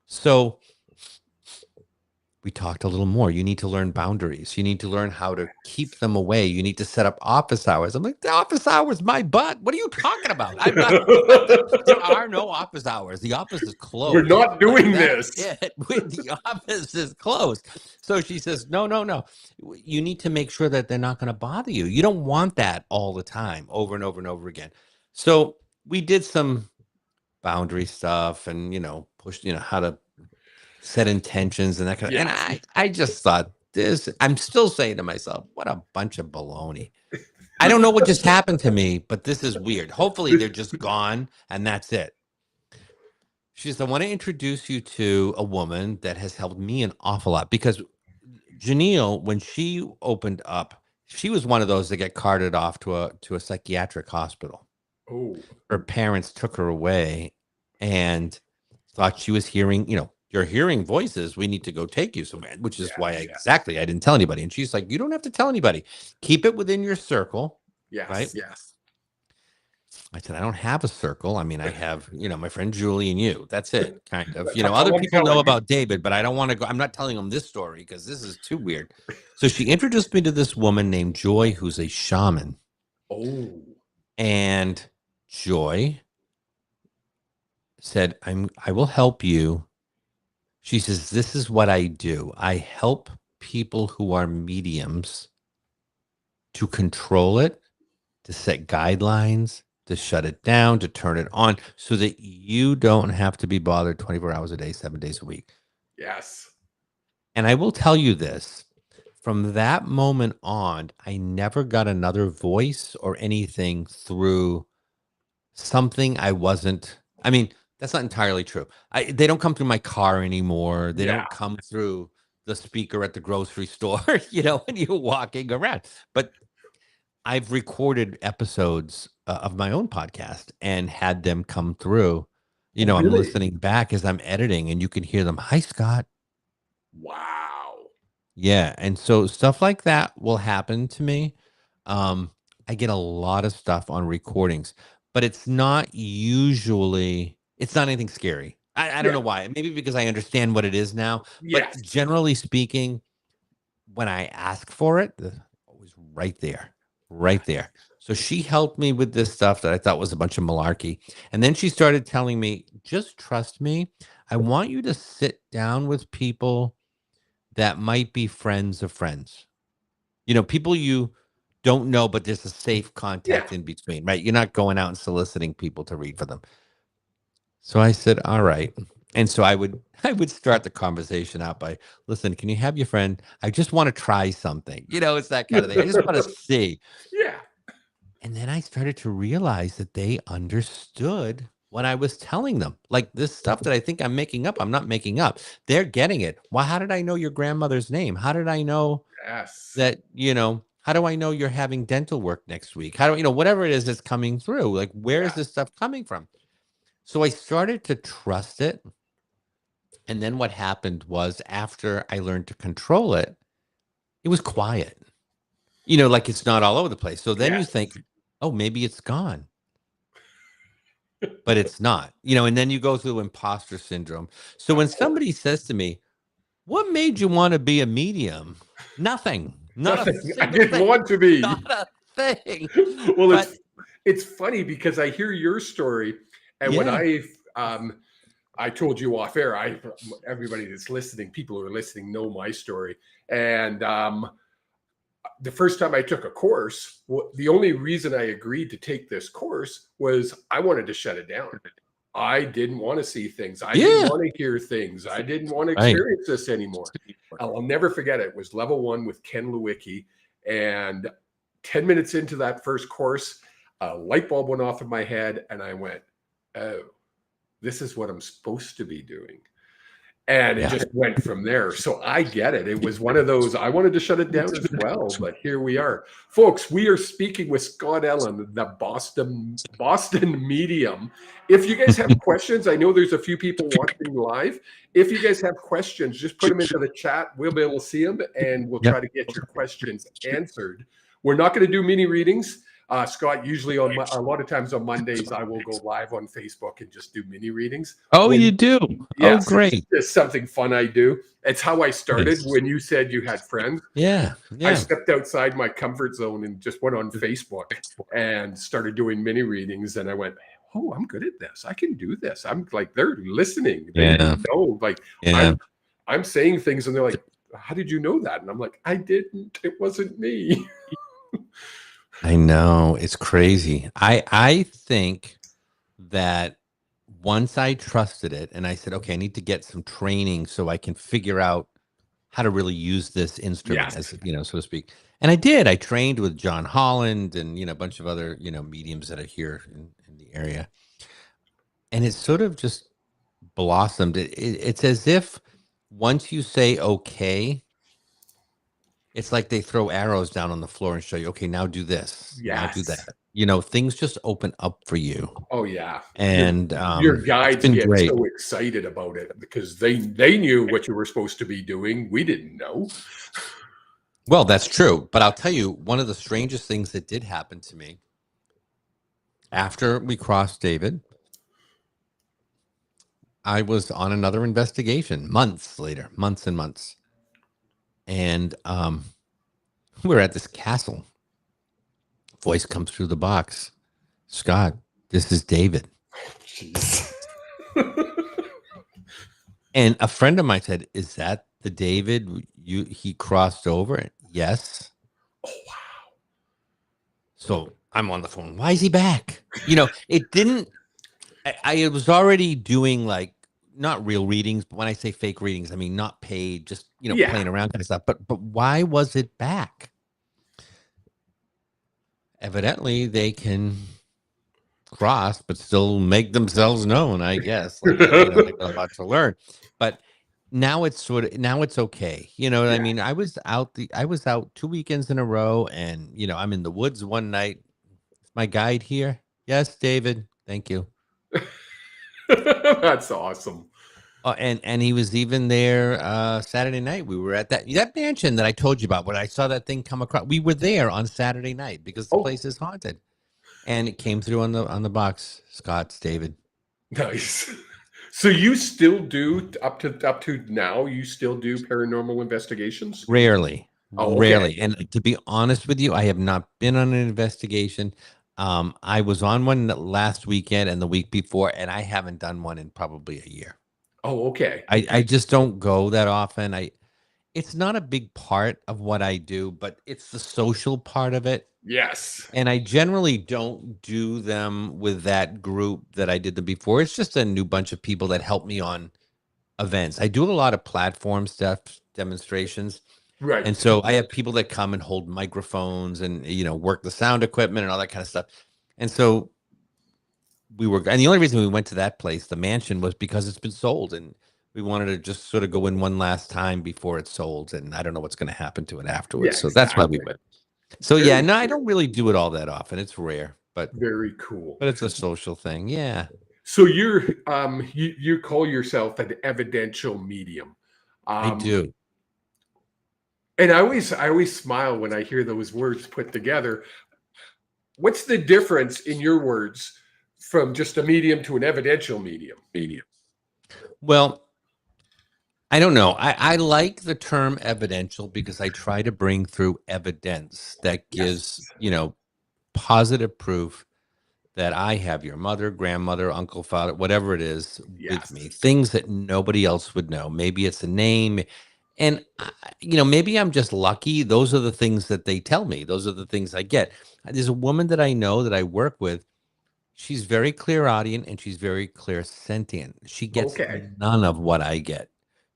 So we talked a little more. You need to learn boundaries. You need to learn how to keep them away. You need to set up office hours. I'm like, the office hours, my butt. What are you talking about? I'm not doing that. There are no office hours. The office is We're closed. not Like doing that's this. it. The office is closed. So she says, no, no, no. You need to make sure that they're not going to bother you. You don't want that all the time, over and over and over again. So we did some boundary stuff and, push, how to set intentions and that kind of, and Yes. I just thought this, I'm still saying to myself, what a bunch of baloney. I don't know what just happened to me, but this is weird. Hopefully they're just gone and that's it. She says, I want to introduce you to a woman that has helped me an awful lot because Janelle, when she opened up, she was one of those that get carted off to a psychiatric hospital. Oh, Her parents took her away and thought she was hearing, you're hearing voices. We need to go take you somewhere, which is why yes. exactly I didn't tell anybody. And she's like, you don't have to tell anybody. Keep it within your circle, right? Yes. Yes. I said, I don't have a circle. I mean, I have, my friend Julie and you. That's it, kind of. That's all Other I'm people know telling you. about David, but I don't want to go. I'm not telling them this story because this is too weird. So she introduced me to this woman named Joy, who's a shaman. Oh, And Joy said, I will help you. She says, this is what I do. I help people who are mediums to control it to set guidelines, to shut it down, to turn it on so that you don't have to be bothered 24 hours a day, 7 days a week. Yes. And I will tell you this, from that moment on, I never got another voice or anything through something I wasn't. I mean, that's not entirely true. They don't come through my car anymore. They Yeah. don't come through the speaker at the grocery store, when you're walking around. But I've recorded episodes of my own podcast and had them come through. Oh, I'm really? listening back as I'm editing and you can hear them. Hi, Scott. Wow. Yeah, and so stuff like that will happen to me. Um, I get a lot of stuff on recordings, but it's not anything scary. I don't Yeah. know why. Maybe because I understand what it is now, but Yes. generally speaking, when I ask for it, the always right there, right there. So she helped me with this stuff that I thought was a bunch of malarkey. And then she started telling me, just trust me. I want you to sit down with people that might be friends of friends. People you don't know, but there's a safe Yeah. contact in between, right? You're not going out and soliciting people to read for them. So I said, all right. And so I would start the conversation out by, listen, can you have your friend? I just want to try something. It's that kind of thing. I just want to see. Yeah. And then I started to realize that they understood what I was telling them. Like this stuff that I think I'm making up, I'm not making up. They're getting it. Well, how did I know your grandmother's name? How did I know Yes. that, how do I know you're having dental work next week? How do whatever it is that's coming through? Like, where is Yeah. this stuff coming from? So I started to trust it. And then what happened was after I learned to control it, it was quiet, like it's not all over the place. So then you Yes. think, oh, maybe it's gone, but it's not, and then you go through imposter syndrome. So when Of course. somebody says to me, what made you want to be a medium? Nothing, not a Nothing. I single didn't thing, want to be. not a thing. Well, But it's funny because I hear your story, and when yeah, I told you off air, everybody that's listening, people who are listening know my story, and the first time I took a course, the only reason I agreed to take this course was I wanted to shut it down. I didn't want to see things. I didn't yeah, want to hear things. I didn't want to right. experience this anymore. I'll never forget it. It was level 1 with Ken Lewicki. And 10 minutes into that first course, a light bulb went off in my head. And I went, oh, this is what I'm supposed to be doing. And it Yeah. just went from there. So I get it. It was one of those, I wanted to shut it down as well, but here we are. Folks, we are speaking with Scott Allan, the Boston medium. If you guys have questions, I know there's a few people watching live. If you guys have questions, just put them into the chat. We'll be able to see them and we'll try Yep. to get your questions answered. We're not going to do mini readings. Scott, usually a lot of times on Mondays, I will go live on Facebook and just do mini readings. Oh, you do? Oh, Yes, great. it's something fun I do. It's how I started. Nice. When you said you had friends, Yeah. I Yeah. stepped outside my comfort zone and just went on Facebook and started doing mini readings. And I went, oh, I'm good at this. I can do this. I'm like, they're listening. They Yeah. know, like, Yeah. I'm saying things and they're like, how did you know that? And I'm like, I didn't. It wasn't me. I know. It's crazy. I think that once I trusted it and I said, okay, I need to get some training so I can figure out how to really use this instrument Yes. as, so to speak. And I did. I trained with John Holland and, a bunch of other, mediums that are here in the area. And it sort of just blossomed. It's as if once you say, okay, it's like they throw arrows down on the floor and show you, okay, now do this, now do Yes. that. Things just open up for you. Oh yeah. And Your it's guides been get great. so excited about it because they knew what you were supposed to be doing. We didn't know. Well, that's true. But I'll tell you, one of the strangest things that did happen to me after we crossed David, I was on another investigation months later, months and months. And we're at this castle. Voice comes through the box. Scott, this is David. Jeez. And a friend of mine said, is that the David he crossed over? Yes. Oh wow. So I'm on the phone. Why is he back? It didn't. I was already doing like not real readings, but when I say fake readings, I mean not paid, just Yeah. playing around kind of stuff. But why was it back? Evidently, they can cross, but still make themselves known. I guess, like they got a lot to learn. But now it's okay. You know what I Yeah. mean? I was out 2 weekends in a row, and I'm in the woods one night. Is my guide here? Yes, David. Thank you. That's awesome. And he was even there Saturday night. We were at that mansion that I told you about when I saw that thing come across. We were there on Saturday night because the Oh, place is haunted. And it came through on the box. Scott's David. nice. So you still do up to now, you still do paranormal investigations? Rarely, Oh, okay. rarely. And to be honest with you, I have not been on an investigation. I was on one last weekend and the week before, and I haven't done one in probably a year. Oh, okay. I just don't go that often. It's not a big part of what I do, but it's the social part of it. Yes. And I generally don't do them with that group that I did them before. It's just a new bunch of people that help me on events. I do a lot of platform stuff, demonstrations. And Right. so I have people that come and hold microphones and, work the sound equipment and all that kind of stuff. And so and the only reason we went to that place, the mansion, was because it's been sold. And we wanted to just sort of go in one last time before it's sold. And I don't know what's going to happen to it Yeah, afterwards. So that's why we exactly. went. So yeah, Very no, I cool. don't really do it all that often. It's rare, but Very cool. it's a social thing. Yeah, So you call yourself an evidential medium. I Um, do. and I always smile when I hear those words put together. What's the difference in your words from just a medium to an evidential medium? Well, I don't know. I like the term evidential because I try to bring through evidence that gives, Yes. positive proof that I have your mother, grandmother, uncle, father, whatever it is with me, Yes. things that nobody else would know. Maybe it's a name. And, maybe I'm just lucky. Those are the things that they tell me. Those are the things I get. There's a woman that I know that I work with. She's very clairaudient and she's very clairsentient. She gets Okay. none of what I get.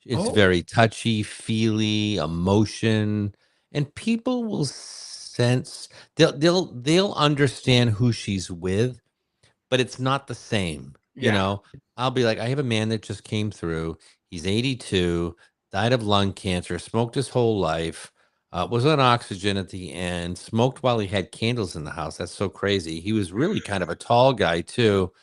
It's Oh, very touchy, feely, emotion, and people will sense they'll understand who she's with, but it's not the same. yeah. I'll be like, I have a man that just came through. He's 82, died of lung cancer, smoked his whole life, was on oxygen at the end, smoked while he had candles in the house. That's so crazy. He was really kind of a tall guy too.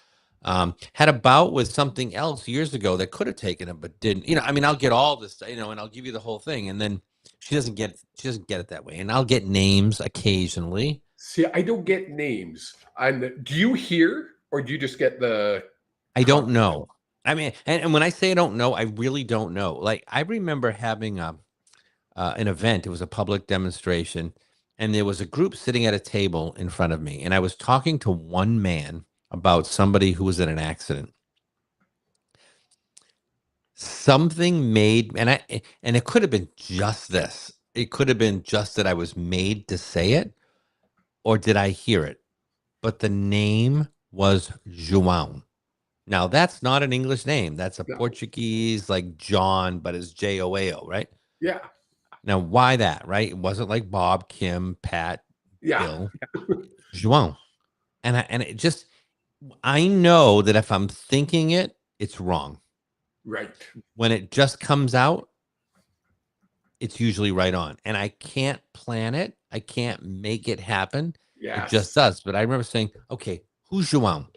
Had a bout with something else years ago that could have taken him, but didn't. I mean, I'll get all this, and I'll give you the whole thing, and then she doesn't get it that way, and I'll get names occasionally. See, I don't get names. And do you hear or do you just get the I don't concept? know. I mean, and when I say I don't know, I really don't know. Like I remember having an event. It was a public demonstration, and there was a group sitting at a table in front of me, and I was talking to one man about somebody who was in an accident. Something made, and it could have been just this. It could have been just that I was made to say it, or did I hear it? But the name was João. Now, that's not an English name. That's a No. Portuguese, like John, but it's Joao, right? Yeah. Now, why that, right? It wasn't like Bob, Kim, Pat, Yeah. Bill, João. And it just, I know that if I'm thinking it, it's wrong. Right. When it just comes out, it's usually right on. And I can't plan it. I can't make it happen. It just Yes. does. But I remember saying, okay, who's João?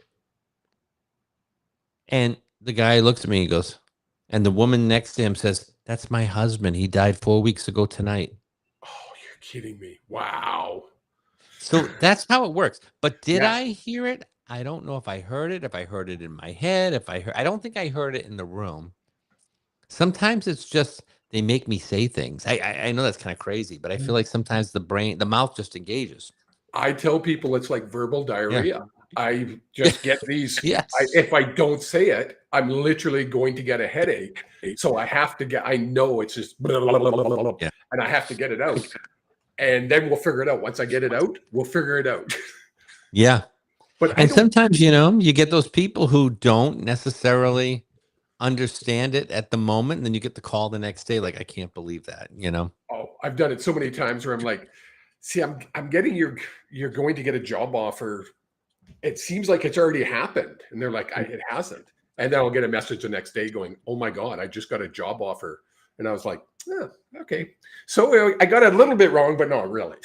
And the guy looks at me and goes, and the woman next to him says, that's my husband. He died 4 weeks ago tonight. Oh, you're kidding me. Wow. So that's how it works. But did Yes. I hear it? I don't know if I heard it in my head, I don't think I heard it in the room. Sometimes it's just they make me say things. I know that's kind of crazy, but I feel like sometimes the mouth just engages. I tell people it's like verbal Yeah. diarrhea. I just get these. Yes. If I don't say it, I'm literally going to get a headache. So I have to get, I know it's just, blah, blah, blah, blah, blah, blah, Yeah. and I have to get it out. And then we'll figure it out. Once I get it out, we'll figure it out. Yeah. But I And don't sometimes, you get those people who don't necessarily understand it at the moment, and then you get the call the next day, like, I can't believe that. Oh, I've done it so many times where I'm like, see, I'm getting you're going to get a job offer. It seems like it's already happened. And they're like, it hasn't. And then I'll get a message the next day going, oh my God, I just got a job offer. And I was like, oh, okay. So I got it a little bit wrong, but not really.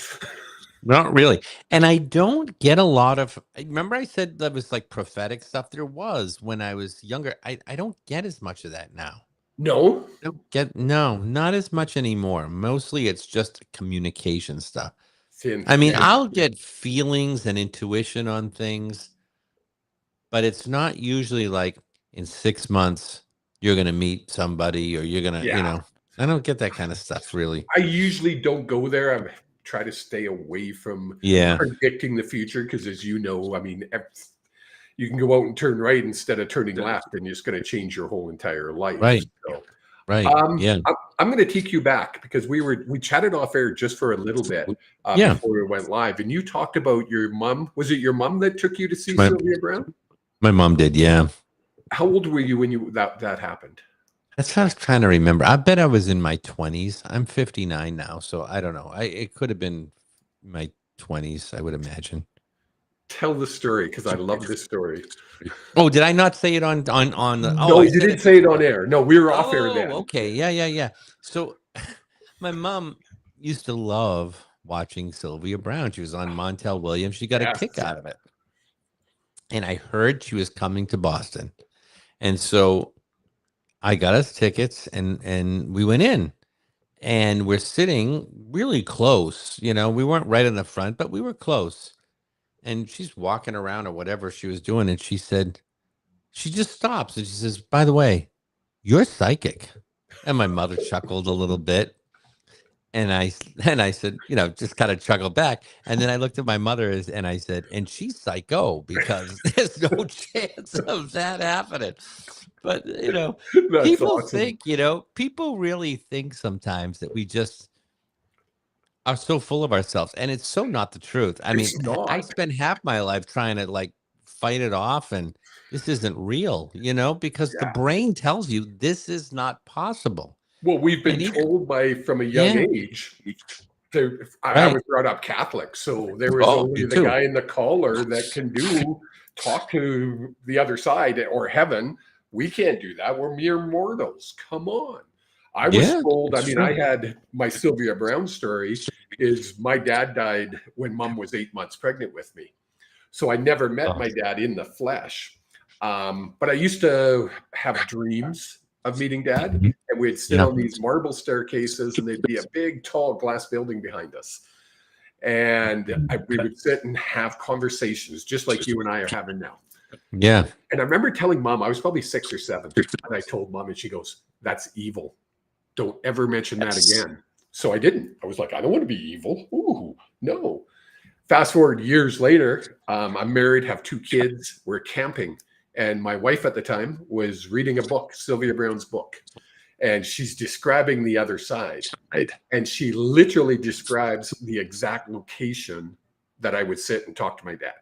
Not really. And I don't get a lot of, remember I said that was like prophetic stuff? There was when I was younger. I don't get as much of that now. No, No, not as much anymore. Mostly it's just communication stuff. I mean, synthetic. I'll get feelings and intuition on things, but it's not usually like in 6 months you're going to meet somebody or you're going to, Yeah. I don't get that kind of stuff really. I usually don't go there. I try to stay away from Yeah. predicting the future because, as you know, I mean, you can go out and turn right instead of turning left, and it's going to change your whole entire life. Right. So, Right. Yeah. I'm going to take you back because we chatted off air just for a little bit Yeah. before we went live, and you talked about your mom. Was it your mom that took you to see My, Sylvia Brown? my mom did. Yeah. How old were you when that happened? That's what I was trying to remember. I bet I was in my 20s. I'm 59 now, so I don't know. It could have been my 20s, I would imagine. Tell the story because I love this story. Oh, did I not say it on the Oh, No, I you said didn't it say it before. on air. No, we were off air Oh, then. okay. Yeah, yeah, yeah. So my mom used to love watching Sylvia Brown. She was on Montel Williams. She got a Yes. kick out of it. And I heard she was coming to Boston. And so I got us tickets and we went in. And we're sitting really close. We weren't right in the front, but we were close. And she's walking around or whatever she was doing. And she just stops and she says, by the way, you're psychic. And my mother chuckled a little bit. And I said, just kind of chuckled back. And then I looked at my mother and I said, and she's psycho because there's no chance of that happening. But, That's people awesome. think, people really think sometimes that we just are so full of ourselves. And it's so not the truth. I mean, It's I not. spent half my life trying to like fight it off. And this isn't real, because the Yeah. brain tells you this is not possible. Well, we've And been even, told from a young yeah, age. I right. was brought up Catholic, so there was Oh, only you the too. guy in the collar that can talk to the other side or heaven. We can't do that. We're mere mortals. Come on. I was Yeah, told, I it's mean, true. I had my Sylvia Brown story is my dad died when mom was 8 months pregnant with me. So I never met Oh, my dad in the flesh. But I used to have dreams of meeting dad, and we'd sit yeah. on these marble staircases, and there'd be a big, tall glass building behind us. And we would sit and have conversations just like you and I are having now. Yeah. And I remember telling mom, I was probably 6 or 7, and I told mom, and she goes, that's evil. Don't ever mention that again. So I didn't. I was like, I don't want to be evil. Ooh, no. Fast forward years later, I'm married, have 2 kids. We're camping. And my wife at the time was reading a book, Sylvia Brown's book. And she's describing the other side. And she literally describes the exact location that I would sit and talk to my dad.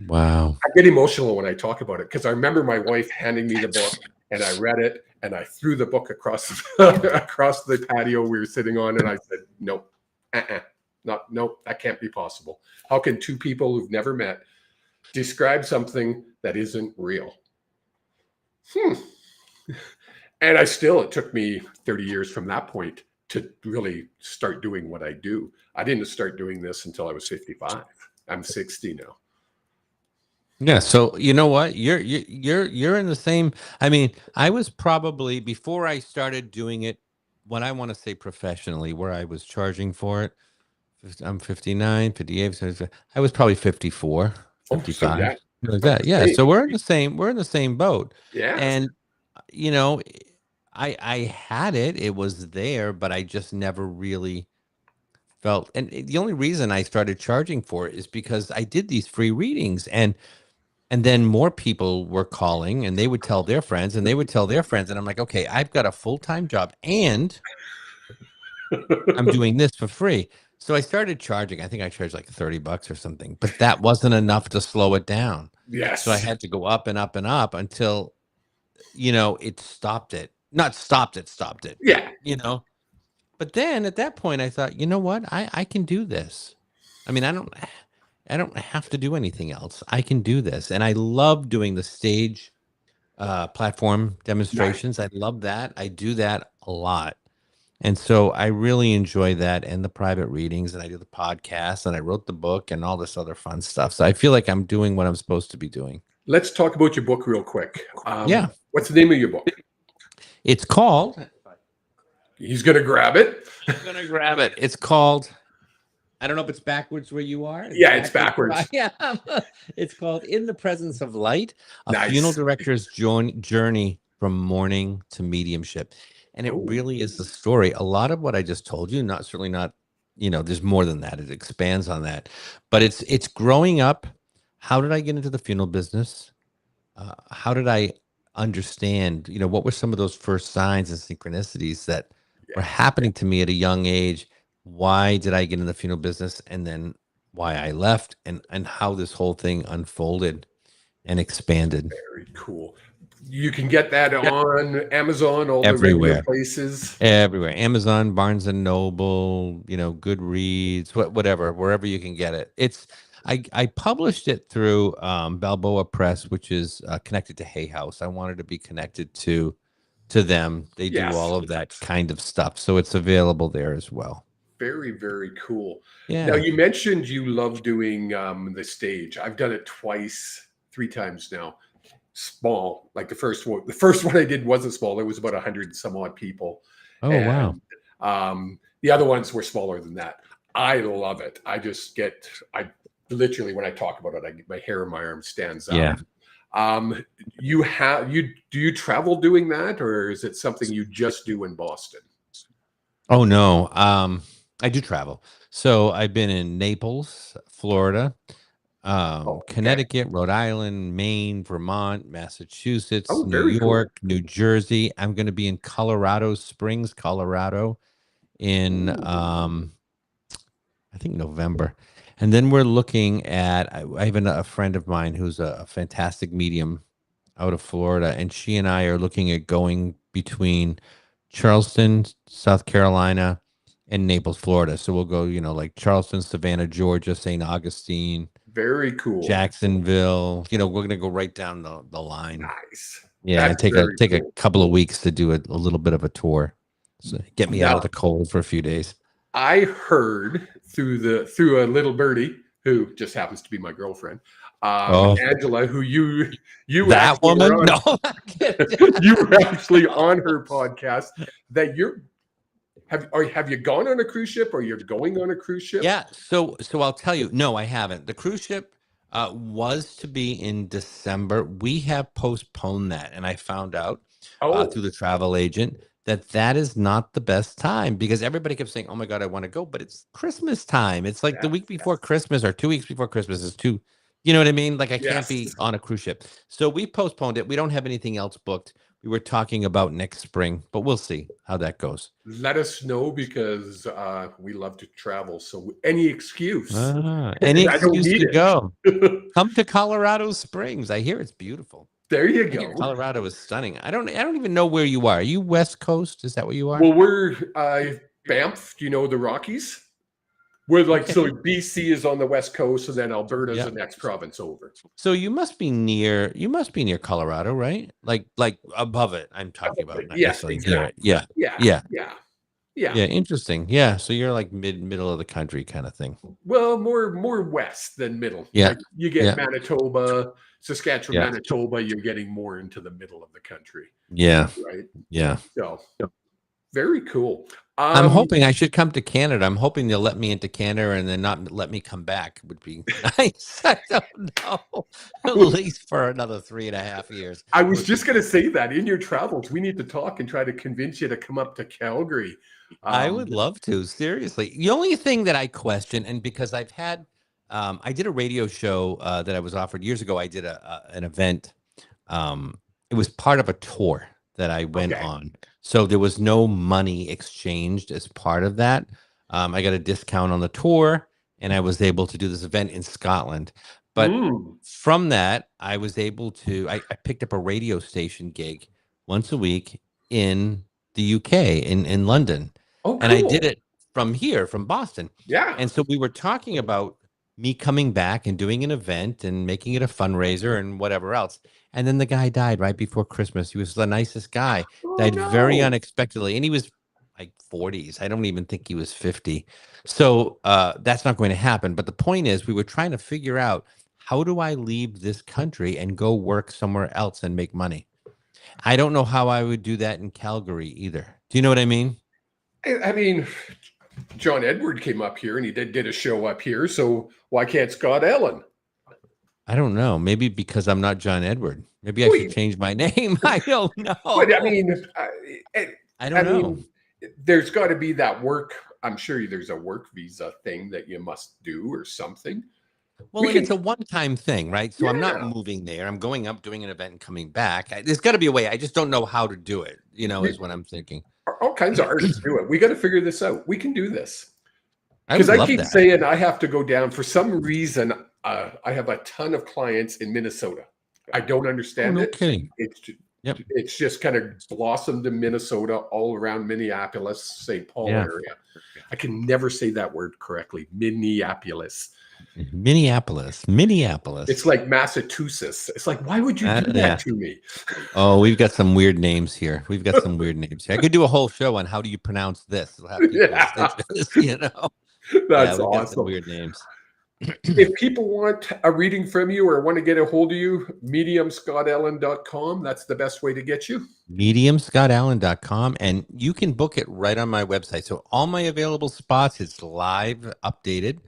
Wow. I get emotional when I talk about it because I remember my wife handing me the book and I read it and I threw the book across across the patio we were sitting on and I said, nope, nope, that can't be possible. How can 2 people who've never met describe something that isn't real? And it took me 30 years from that point to really start doing what I do. I didn't start doing this until I was 55. I'm 60 now. Yeah, so you know what? You're in the same. I mean, I was probably before I started doing it, what I want to say professionally, where I was charging for it. I'm 59, 58. I was probably 54, Oh, so 55, yeah, like about that. the Yeah, same. so we're in the same boat. Yes. And you know, I had it. It was there, but I just never really felt. And the only reason I started charging for it is because I did these free readings and then more people were calling and they would tell their friends and they would tell their friends. And I'm like, okay, I've got a full-time job and I'm doing this for free. So I started charging. I think I charged like $30 or something, but that wasn't enough to slow it down. So I Yes. had to go up and up and up until, it stopped it. Not stopped it, but Yeah. but then at that point I thought, you know what? I can do this. I mean, I don't have to do anything else. I can do this. And I love doing the stage platform Nice. demonstrations. I love that. I do that a lot. And so I really enjoy that and the private readings, and I do the podcast, and I wrote the book and all this other fun stuff. So I feel like I'm doing what I'm supposed to be doing. Let's talk about your book real quick. Yeah. What's the name of your book? It's called, He's going to grab it. I'm going to grab it. It's called, I don't know if it's backwards where you are. Yeah, it's backwards. Yeah. It's called In the Presence of Light, a Nice. funeral director's journey from mourning to mediumship. And it Oh. really is the story. A lot of what I just told you, certainly not, there's more than that. It expands on that. But it's growing up. How did I get into the funeral business? How did I understand, what were some of those first signs and synchronicities that were happening to me at a young age? Why did I get in the funeral business, and then why I left, and how this whole thing unfolded and expanded? Very cool. You can get that on Amazon, all the Everywhere. regular places. Everywhere. Amazon, Barnes and Noble, Goodreads, whatever, wherever you can get it. I published it through Balboa Press, which is connected to Hay House. I wanted to be connected to them. They do Yes. all of that kind of stuff. So it's available there as well. Very, very cool. Yeah. Now, you mentioned you love doing the stage. I've done it twice, 3 times now. Small, like the first one. The first one I did wasn't small. It was about 100 and some odd people. Oh, And wow. the other ones were smaller than that. I love it. I literally, when I talk about it, my hair on my arm stands up. Yeah. Do you travel doing that, or is it something you just do in Boston? Oh, no. I do travel. So I've been in Naples, Florida, Connecticut, Rhode Island, Maine, Vermont, Massachusetts, Oh, New very cool. York, New Jersey. I'm going to be in Colorado Springs, Colorado in, Ooh. I think November. And then we're looking at, I have a friend of mine who's a fantastic medium out of Florida, and she and I are looking at going between Charleston, South Carolina, and Naples, Florida. So we'll go, like Charleston, Savannah, Georgia, St. Augustine, Very cool. Jacksonville. We're gonna go right down the line. Nice. Yeah, That's and take very a couple of weeks to do a little bit of a tour. So get me out of the cold for a few days. I heard through a little birdie who just happens to be my girlfriend, Angela, who you that actually woman. were on, No, you were actually on her podcast. That have you gone on a cruise ship, or you're going on a cruise ship? Yeah. So I'll tell you. No, I haven't. The cruise ship was to be in December. We have postponed that, and I found out through the travel agent that is not the best time, because everybody kept saying, "Oh my God, I want to go," but it's Christmas time. It's like the week before Christmas or 2 weeks before Christmas is too. You know what I mean? Like I can't be on a cruise ship. So we postponed it. We don't have anything else booked. We were talking about next spring, but we'll see how that goes. Let us know, because we love to travel. So any excuse, any excuse to go. Come to Colorado Springs. I hear it's beautiful. There you go. Colorado is stunning. I don't even know where you are. Are you West Coast? Is that where you are? Well, we're Banff. Do you know the Rockies? We're like, so BC is on the West Coast, and then Alberta's the next province over. So you must be near Colorado, right? Like above it. I'm talking about. Not necessarily near it. Yeah. Interesting. Yeah. So you're like middle of the country kind of thing. Well, more west than middle. Yeah. Like you get Manitoba, Saskatchewan, Yeah. Manitoba. You're getting more into the middle of the country. Yeah. Right. Yeah. So very cool. I'm hoping I should come to Canada. I'm hoping they'll let me into Canada and then not let me come back. Would be nice. I don't know. At least for another 3.5 years. I was just going to say that in your travels, we need to talk and try to convince you to come up to Calgary. I would love to. Seriously. The only thing that I question, and because I've had, I did a radio show that I was offered years ago. I did an event. It was part of a tour that I went on. So there was no money exchanged as part of that. I got a discount on the tour, and I was able to do this event in Scotland. But Mm. from that, I was able to, I picked up a radio station gig once a week in the UK, in London. Oh, And I did cool. it from here, from Boston. Yeah. And so we were talking about me coming back and doing an event and making it a fundraiser and whatever else. And then the guy died right before Christmas. He was the nicest guy, Oh, died very no. unexpectedly. And he was like 40s. I don't even think he was 50. So that's not going to happen. But the point is, we were trying to figure out, how do I leave this country and go work somewhere else and make money? I don't know how I would do that in Calgary either. Do you know what I mean? I mean, John Edward came up here and he did a show up here. So why can't Scott Allan? I don't know. Maybe because I'm not John Edward. Maybe I should Wait, change my name. I don't but know. I I don't know. mean, there's got to be that work. I'm sure there's a work visa thing that you must do or something. Well, We and it's can, a one-time thing, right? So I'm not yeah. moving there. I'm going up, doing an event, and coming back. There's got to be a way. I just don't know how to do it, is what I'm thinking. All kinds of artists do it. We got to figure this out. We can do this. I Because would I love keep that. saying I have to go down for some reason. I have a ton of clients in Minnesota. I don't Oh, understand no it. kidding. It's Yep. it's just kind of blossomed in Minnesota, all around Minneapolis, St. Paul Yeah. area. I can never say that word correctly. Minneapolis. Minneapolis. It's like Massachusetts. It's like, why would you do Yeah. that to me? Oh, we've got some weird names here. We've got some weird names here. I could do a whole show on how do you pronounce this. We'll have people Yeah, listen to this. Yeah, that's we've got some awesome. weird names. If people want a reading from you or want to get a hold of you, mediumscottallen.com. That's the best way to get you. mediumscottallen.com, and you can book it right on my website. So all my available spots, it's live updated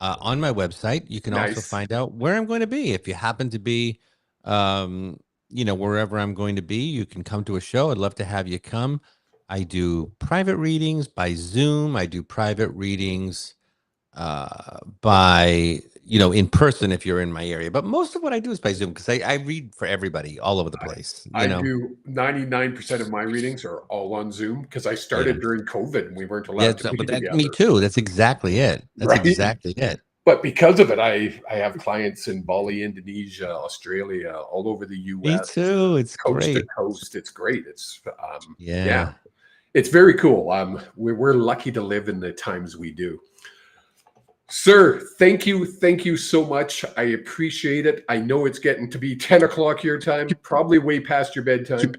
on my website. You can also Nice. find out where I'm going to be. If you happen to be, wherever I'm going to be, you can come to a show. I'd love to have you come. I do private readings by Zoom. I do private readings by in person if you're in my area, but most of what I do is by Zoom because I read for everybody all over the place. I do 99% of my readings are all on Zoom because I Yeah, started during COVID and we weren't yeah, allowed to be but that me together. too. That's exactly it. That's Right. exactly it. But because of it, I have clients in Bali, Indonesia, Australia, all over the Me US, too. It's coast to great. coast. It's great. It's yeah, Yeah. it's very cool. We're lucky to live in the times we do. Sir, thank you so much. I appreciate it. I know it's getting to be 10 o'clock your time, probably way past your bedtime.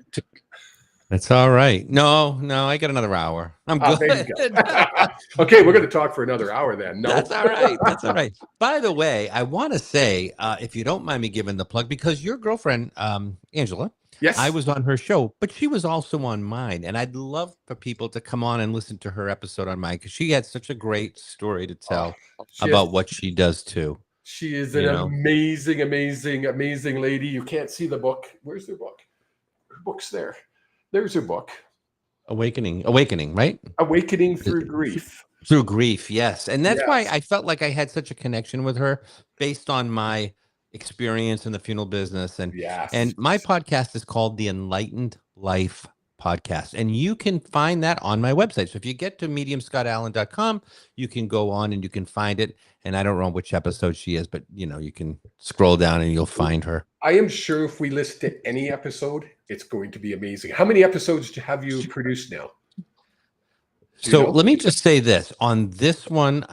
That's all right. No, I got another hour. I'm good. There you go. Okay, we're going to talk for another hour then. No, That's all right. That's all right. By the way, I want to say, if you don't mind me giving the plug, because your girlfriend, Angela, I yes, was on her show, but she was also on mine. And I'd love for people to come on and listen to her episode on mine because she had such a great story to oh, tell just about what she does too. she is an You know, amazing, amazing, amazing lady. You can't see the book. Where's her book? Her book's there. There's her book. awakening, right? Awakening Through Grief. Through grief, yes. And that's why Yes, I felt like I had such a connection with her based on my experience in the funeral business. And yes. my podcast is called the Enlightened Life Podcast. And you can find that on my website. So if you get to mediumscottallen.com, you can go on and you can find it. And I don't know which episode she is, but you can scroll down and you'll find her. I am sure if we listen to any episode, it's going to be amazing. How many episodes have you produced now? Do you So know? let me just say this on this one,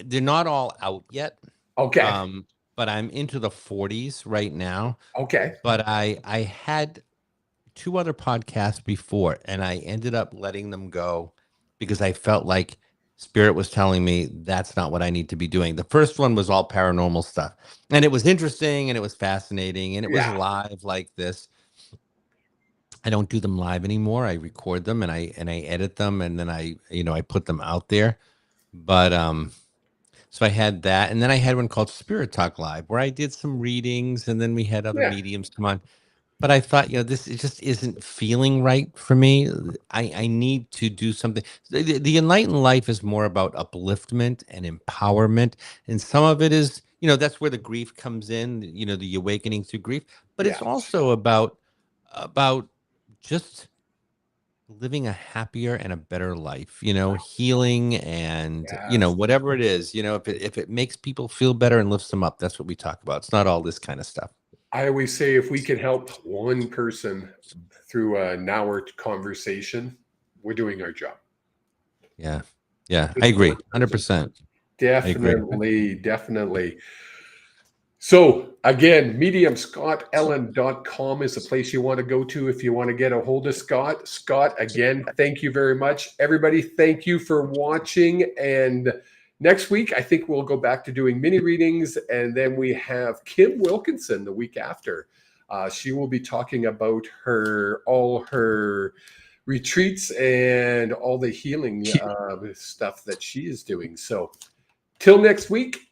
they're not all out yet. Okay. But I'm into the 40s right now. Okay. But I had two other podcasts before, and I ended up letting them go because I felt like Spirit was telling me that's not what I need to be doing. The first one was all paranormal stuff, and it was interesting and it was fascinating and it was Yeah. live like this. I don't do them live anymore. I record them and I edit them and then I put them out there. But so I had that, and then I had one called Spirit Talk Live, where I did some readings, and then we had other Yeah. mediums come on. But I thought, this it just isn't feeling right for me. I need to do something. The enlightened life is more about upliftment and empowerment, and some of it is, that's where the grief comes in. The awakening through grief, but it's Yeah. also about just living a happier and a better life, you know, healing and, you know, Yes. whatever it is, you know, if it makes people feel better and lifts them up, that's what we talk about. It's not all this kind of stuff. I always say if we can help one person through an hour conversation, we're doing our job. Yeah. Yeah. I Just agree. one person. 100%. I agree. Definitely, definitely. So again, mediumscottallan.com is the place you want to go to if you want to get a hold of Scott. Scott, again, thank you very much. Everybody, thank you for watching. And next week, I think we'll go back to doing mini readings. And then we have Kim Wilkinson the week after. She will be talking about all her retreats and all the healing stuff that she is doing. So till next week,